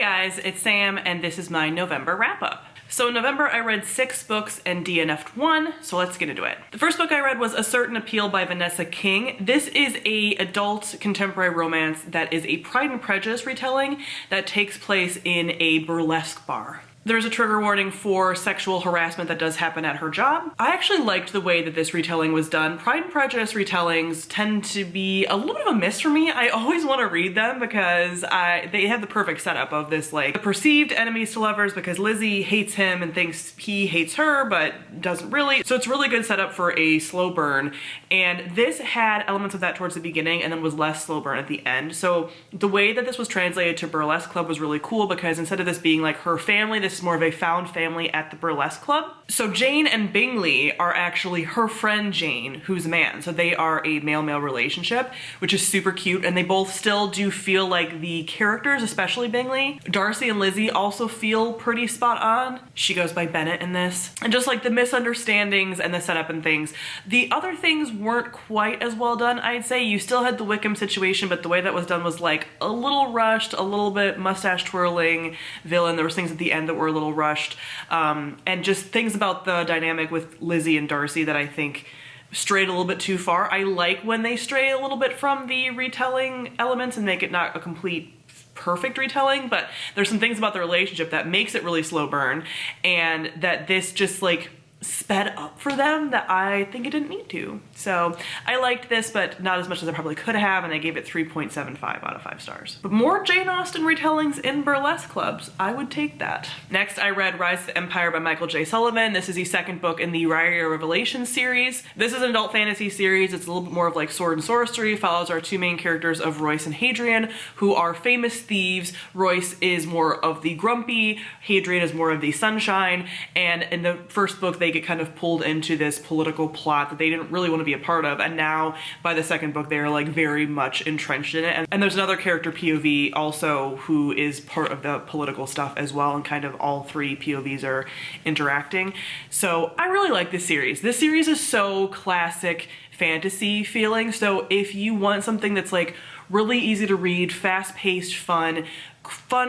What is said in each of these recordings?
guys, it's Sam, and this is my November wrap-up. So in November, I read 6 books and DNF'd 1, so let's get into it. The first book I read was A Certain Appeal by Vanessa King. This is a adult contemporary romance that is a Pride and Prejudice retelling that takes place in a burlesque bar. There's a trigger warning for sexual harassment that does happen at her job. I actually liked the way that this retelling was done. Pride and Prejudice retellings tend to be a little bit of a miss for me. I always want to read them because they have the perfect setup of this like perceived enemies to lovers because Lizzie hates him and thinks he hates her but doesn't really. So it's really good setup for a slow burn, and this had elements of that towards the beginning and then was less slow burn at the end. So the way that this was translated to Burlesque Club was really cool because instead of this being like her family, this is more of a found family at the Burlesque Club. So Jane and Bingley are actually her friend Jane, who's a man. So they are a male-male relationship, which is super cute, and they both still do feel like the characters, especially Bingley. Darcy and Lizzie also feel pretty spot on. She goes by Bennett in this. And just like the misunderstandings and the setup and things. The other things weren't quite as well done, I'd say. You still had the Wickham situation, but the way that was done was like a little rushed, a little bit mustache twirling villain. There was things at the end that were a little rushed, and just things about the dynamic with Lizzie and Darcy that I think strayed a little bit too far. I like when they stray a little bit from the retelling elements and make it not a complete perfect retelling, but there's some things about the relationship that makes it really slow burn, and that this just like sped up for them that I think it didn't need to. So I liked this, but not as much as I probably could have, and I gave it 3.75 out of 5 stars. But more Jane Austen retellings in burlesque clubs, I would take that. Next, I read Rise of the Empire by Michael J. Sullivan. This is the second book in the Ryria Revelations series. This is an adult fantasy series. It's a little bit more of like sword and sorcery. Follows our 2 main characters of Royce and Hadrian, who are famous thieves. Royce is more of the grumpy, Hadrian is more of the sunshine, and in the first book they get kind of pulled into this political plot that they didn't really want to be a part of, and now by the second book they are like very much entrenched in it. And there's another character POV also who is part of the political stuff as well, and kind of all 3 POVs are interacting. So I really like this series. This series is so classic fantasy feeling, so if you want something that's like really easy to read, fast-paced, fun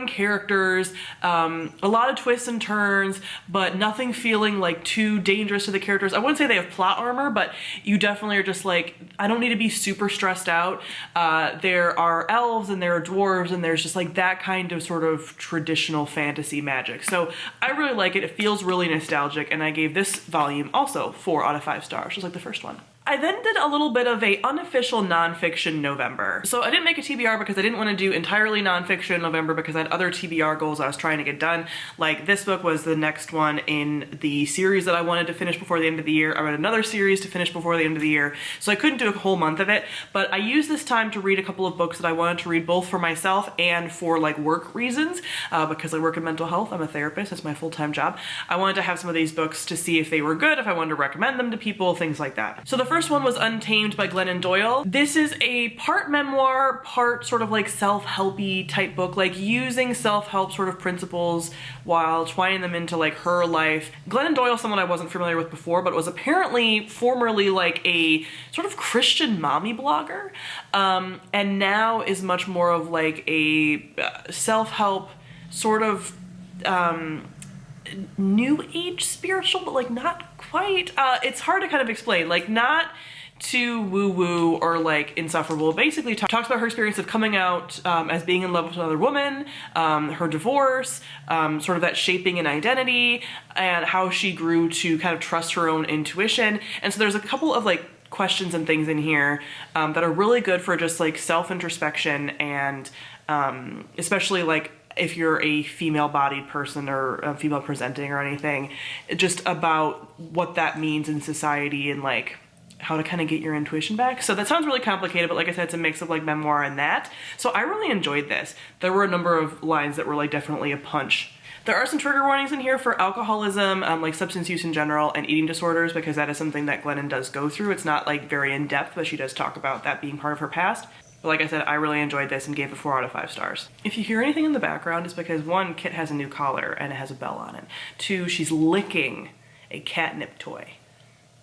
characters, a lot of twists and turns, but nothing feeling like too dangerous to the characters. I wouldn't say they have plot armor, but you definitely are just like, I don't need to be super stressed out. There are elves and there are dwarves, and there's just like that kind of sort of traditional fantasy magic. So I really like it. It feels really nostalgic, and I gave this volume also 4 out of 5 stars, just like the first one. I then did a little bit of a unofficial nonfiction November. So I didn't make a TBR because I didn't want to do entirely nonfiction November because I had other TBR goals I was trying to get done. Like this book was the next one in the series that I wanted to finish before the end of the year. I read another series to finish before the end of the year. So I couldn't do a whole month of it, but I used this time to read a couple of books that I wanted to read both for myself and for like work reasons, because I work in mental health. I'm a therapist, it's my full-time job. I wanted to have some of these books to see if they were good, if I wanted to recommend them to people, things like that. So the first one was Untamed by Glennon Doyle. This is a part memoir, part sort of like self-helpy type book, like using self-help sort of principles while twining them into like her life. Glennon Doyle is someone I wasn't familiar with before, but was apparently formerly like a sort of Christian mommy blogger, and now is much more of like a self-help sort of new age spiritual, but like not quite. It's hard to kind of explain, like not too woo-woo or like insufferable. Basically talks about her experience of coming out as being in love with another woman, her divorce, sort of that shaping an identity, and how she grew to kind of trust her own intuition. And so there's a couple of like questions and things in here that are really good for just like self-introspection, and especially like if you're a female-bodied person or female presenting or anything, just about what that means in society and like how to kind of get your intuition back. So that sounds really complicated, but like I said, it's a mix of like memoir and that. So I really enjoyed this. There were a number of lines that were like definitely a punch. There are some trigger warnings in here for alcoholism, like substance use in general, and eating disorders, because that is something that Glennon does go through. It's not like very in-depth, but she does talk about that being part of her past. But like I said, I really enjoyed this and gave it 4 out of 5 stars. If you hear anything in the background, it's because 1, Kit has a new collar and it has a bell on it. 2, she's licking a catnip toy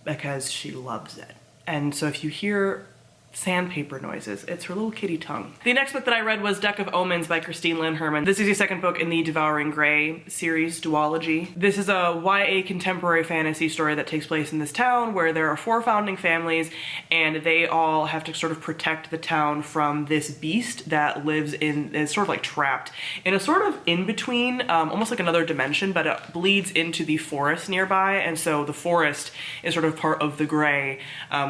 because she loves it. And so if you hear sandpaper noises. It's her little kitty tongue. The next book that I read was Deck of Omens by Christine Lynn Herman. This is the second book in the Devouring Grey series duology. This is a YA contemporary fantasy story that takes place in this town where there are 4 founding families, and they all have to sort of protect the town from this beast that lives in, is sort of like trapped in a sort of in-between, almost like another dimension, but it bleeds into the forest nearby, and so the forest is sort of part of the Grey,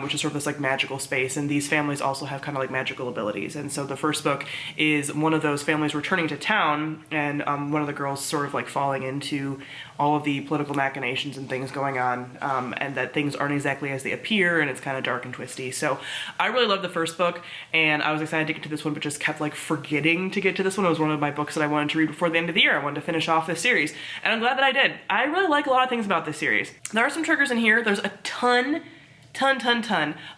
which is sort of this like magical space, and these families also have kind of like magical abilities. And so the first book is one of those families returning to town, and one of the girls sort of like falling into all of the political machinations and things going on, and that things aren't exactly as they appear, and it's kind of dark and twisty. So I really loved the first book, and I was excited to get to this one, but just kept like forgetting to get to this one. It was one of my books that I wanted to read before the end of the year. I wanted to finish off this series, and I'm glad that I did. I really like a lot of things about this series. There are some triggers in here. There's a ton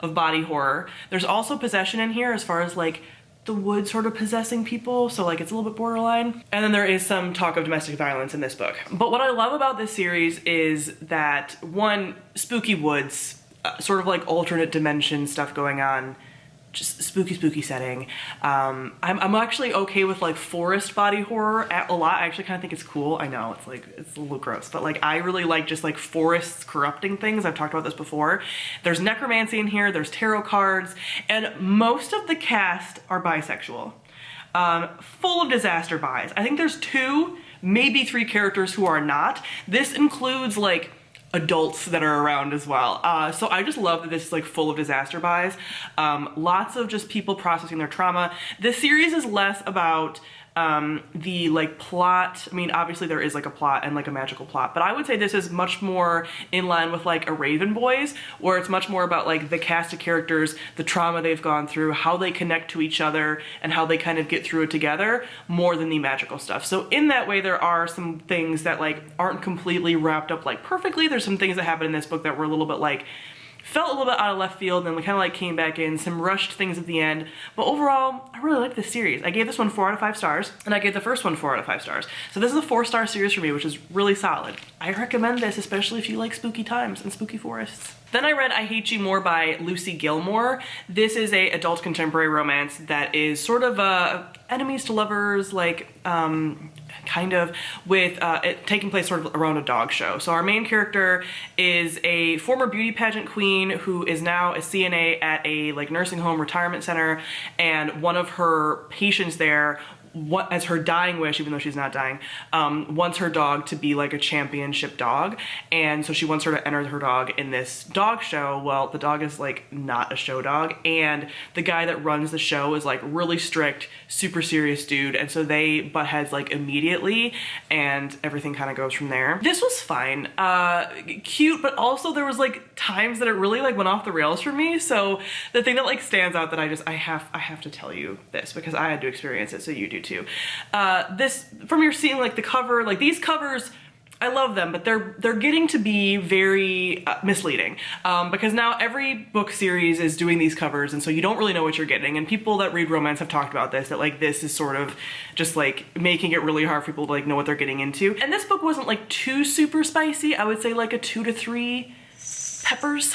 of body horror. There's also possession in here, as far as like the wood sort of possessing people, so like it's a little bit borderline. And then there is some talk of domestic violence in this book. But what I love about this series is that, one, spooky woods, sort of like alternate dimension stuff going on, just spooky setting. I'm actually okay with like forest body horror a lot. I actually kind of think it's cool. I know it's like, it's a little gross, but like I really like just like forests corrupting things. I've talked about this before. There's necromancy in here, there's tarot cards, and most of the cast are bisexual. Full of disaster buys. I think there's 2, maybe 3 characters who are not. This includes like adults that are around as well. So I just love that this is like full of disaster buys. Lots of just people processing their trauma. This series is less about the like plot. I mean, obviously there is like a plot and like a magical plot, but I would say this is much more in line with like a Raven Boys, where it's much more about like the cast of characters, the trauma they've gone through, how they connect to each other, and how they kind of get through it together, more than the magical stuff. So in that way, there are some things that like aren't completely wrapped up like perfectly. There's some things that happen in this book that were a little bit like, felt a little bit out of left field, and then we kind of like came back in, some rushed things at the end. But overall, I really like this series. I gave this one 4 out of 5 stars, and I gave the first one 4 out of 5 stars. So this is a 4-star series for me, which is really solid. I recommend this, especially if you like spooky times and spooky forests. Then I read I Hate You More by Lucy Gilmore. This is a adult contemporary romance that is sort of enemies to lovers, like kind of, with it taking place sort of around a dog show. So our main character is a former beauty pageant queen who is now a CNA at a like nursing home retirement center, and one of her patients there, as her dying wish, even though she's not dying, wants her dog to be like a championship dog. And so she wants her to enter her dog in this dog show. Well, the dog is like not a show dog, and the guy that runs the show is like really strict, super serious dude. And so they butt heads like immediately, and everything kind of goes from there. This was fine, cute, but also there was like times that it really like went off the rails for me. So the thing that like stands out that I have to tell you this, because I had to experience it, so you do too. This, from your seeing like the cover, like these covers, I love them, but they're getting to be very misleading, because now every book series is doing these covers, and so you don't really know what you're getting. And people that read romance have talked about this, that like this is sort of just like making it really hard for people to like know what they're getting into. And this book wasn't like too super spicy. I would say like a 2 to 3 peppers.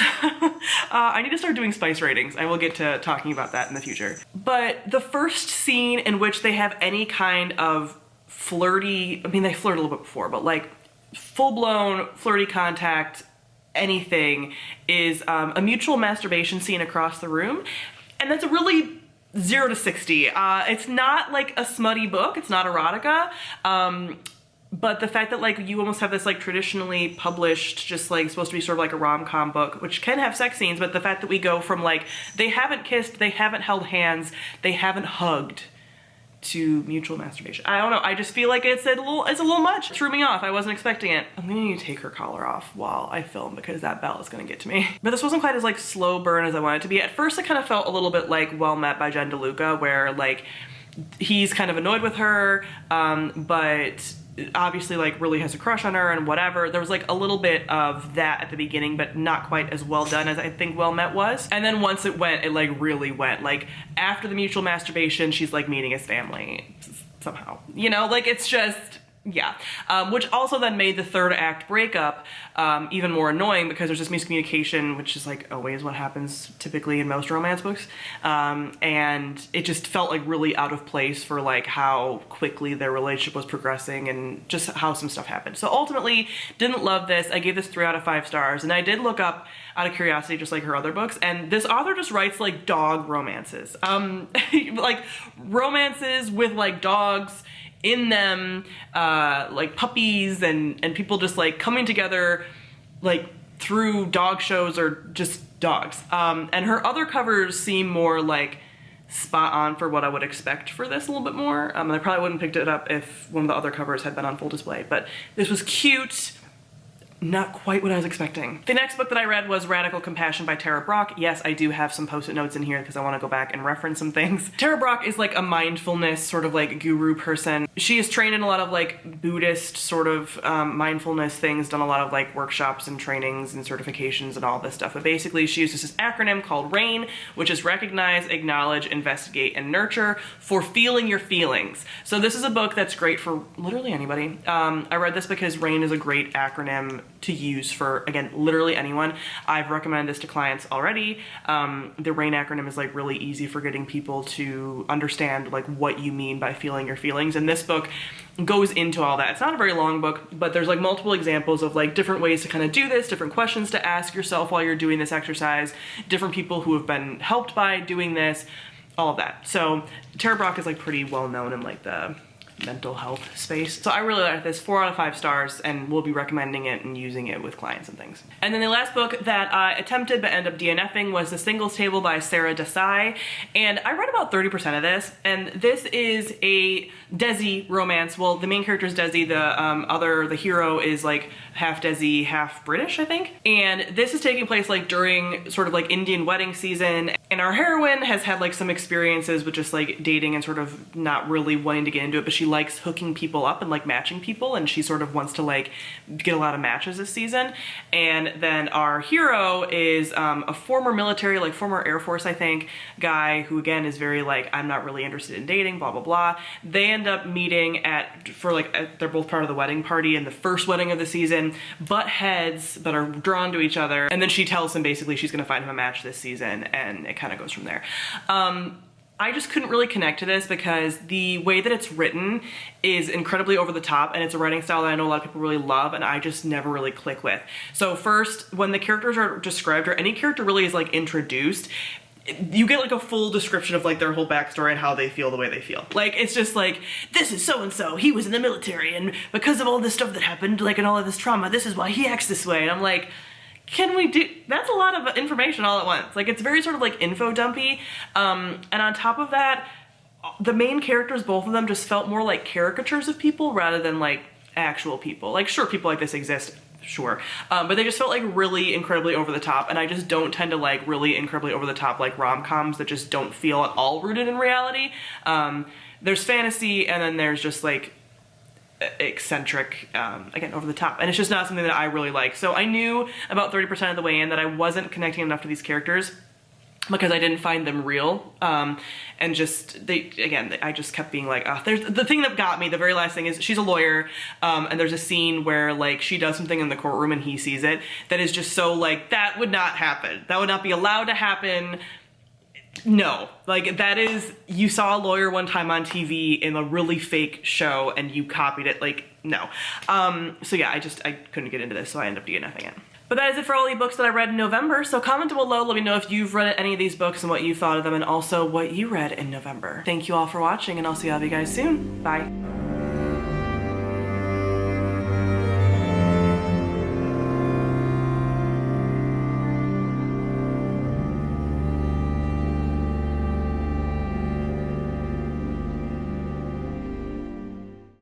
I need to start doing spice ratings. I will get to talking about that in the future. But the first scene in which they have any kind of flirty, I mean, they flirt a little bit before, but like full-blown flirty contact, anything, is a mutual masturbation scene across the room. And that's a really 0 to 60. It's not like a smutty book. It's not erotica. But the fact that like you almost have this like traditionally published, just like supposed to be sort of like a rom-com book, which can have sex scenes, but the fact that we go from like they haven't kissed, they haven't held hands, they haven't hugged, to mutual masturbation. I don't know, I just feel like it's a little much. It threw me off. I wasn't expecting it. I'm gonna need to take her collar off while I film, because that bell is gonna get to me. But this wasn't quite as like slow burn as I wanted it to be. At first it kind of felt a little bit like Well Met by Jen DeLuca, where like he's kind of annoyed with her, but obviously like really has a crush on her and whatever. There was like a little bit of that at the beginning, but not quite as well done as I think Well Met was. And then once it went, it like really went. Like after the mutual masturbation, she's like meeting his family somehow, you know, like it's just, Yeah, which also then made the third act breakup even more annoying because there's this miscommunication, which is like always what happens typically in most romance books, and it just felt like really out of place for like how quickly their relationship was progressing and just how some stuff happened. So ultimately, didn't love this. I gave this 3 out of 5 stars, and I did look up out of curiosity just like her other books, and this author just writes like dog romances, like romances with like dogs in them, like puppies and people just like coming together like through dog shows or just dogs. And her other covers seem more like spot on for what I would expect for this a little bit more. I probably wouldn't have picked it up if one of the other covers had been on full display, but this was cute. Not quite what I was expecting. The next book that I read was Radical Compassion by Tara Brach. Yes, I do have some post-it notes in here because I want to go back and reference some things. Tara Brach is like a mindfulness sort of like guru person. She is trained in a lot of like Buddhist sort of mindfulness things, done a lot of like workshops and trainings and certifications and all this stuff. But basically she uses this acronym called RAIN, which is Recognize, Acknowledge, Investigate, and Nurture for feeling your feelings. So this is a book that's great for literally anybody. I read this because RAIN is a great acronym to use for, again, literally anyone. I've recommended this to clients already. The RAIN acronym is like really easy for getting people to understand like what you mean by feeling your feelings, and this book goes into all that. It's not a very long book, but there's like multiple examples of like different ways to kind of do this, different questions to ask yourself while you're doing this exercise, different people who have been helped by doing this, all of that. So Tara Brach is like pretty well known in like the mental health space. So I really like this, 4 out of 5 stars, and we'll be recommending it and using it with clients and things. And then the last book that I attempted but ended up DNFing was The Singles Table by Sarah Desai, and I read about 30% of this, and this is a Desi romance. Well, the main character is Desi, the hero is like half Desi, half British, I think. And this is taking place like during sort of like Indian wedding season, and our heroine has had like some experiences with just like dating and sort of not really wanting to get into it, but she likes hooking people up and like matching people, and she sort of wants to like get a lot of matches this season. And then our hero is a former military, like former Air Force, I think, guy who again is very like, I'm not really interested in dating, blah, blah, blah. They end up meeting they're both part of the wedding party in the first wedding of the season, butt heads, but are drawn to each other. And then she tells him basically she's gonna find him a match this season, and it kind of goes from there. I just couldn't really connect to this because the way that it's written is incredibly over the top, and it's a writing style that I know a lot of people really love, and I just never really click with. So first, when the characters are described, or any character really is like introduced, you get like a full description of like their whole backstory and how they feel the way they feel. Like, it's just like, this is so-and-so, he was in the military, and because of all this stuff that happened, like, and all of this trauma, this is why he acts this way. And I'm like, can we do, that's a lot of information all at once. Like, it's very sort of like info dumpy. And on top of that, the main characters, both of them, just felt more like caricatures of people rather than like actual people. Like, sure, people like this exist, sure. But they just felt like really incredibly over the top, and I just don't tend to like really incredibly over the top like rom-coms that just don't feel at all rooted in reality. There's fantasy, and then there's just like eccentric, again, over the top, and it's just not something that I really like. So I knew about 30% of the way in that I wasn't connecting enough to these characters because I didn't find them real, and just I just kept being like, oh, there's the thing that got me. The very last thing is she's a lawyer, and there's a scene where like she does something in the courtroom and he sees it that is just so like, that would not happen, that would not be allowed to happen. No, like, that is, you saw a lawyer one time on TV in a really fake show and you copied it, like, no. So yeah, I couldn't get into this, so I ended up DNFing it. But that is it for all the books that I read in November, so comment below, let me know if you've read any of these books and what you thought of them, and also what you read in November. Thank you all for watching, and I'll see all of you guys soon. Bye.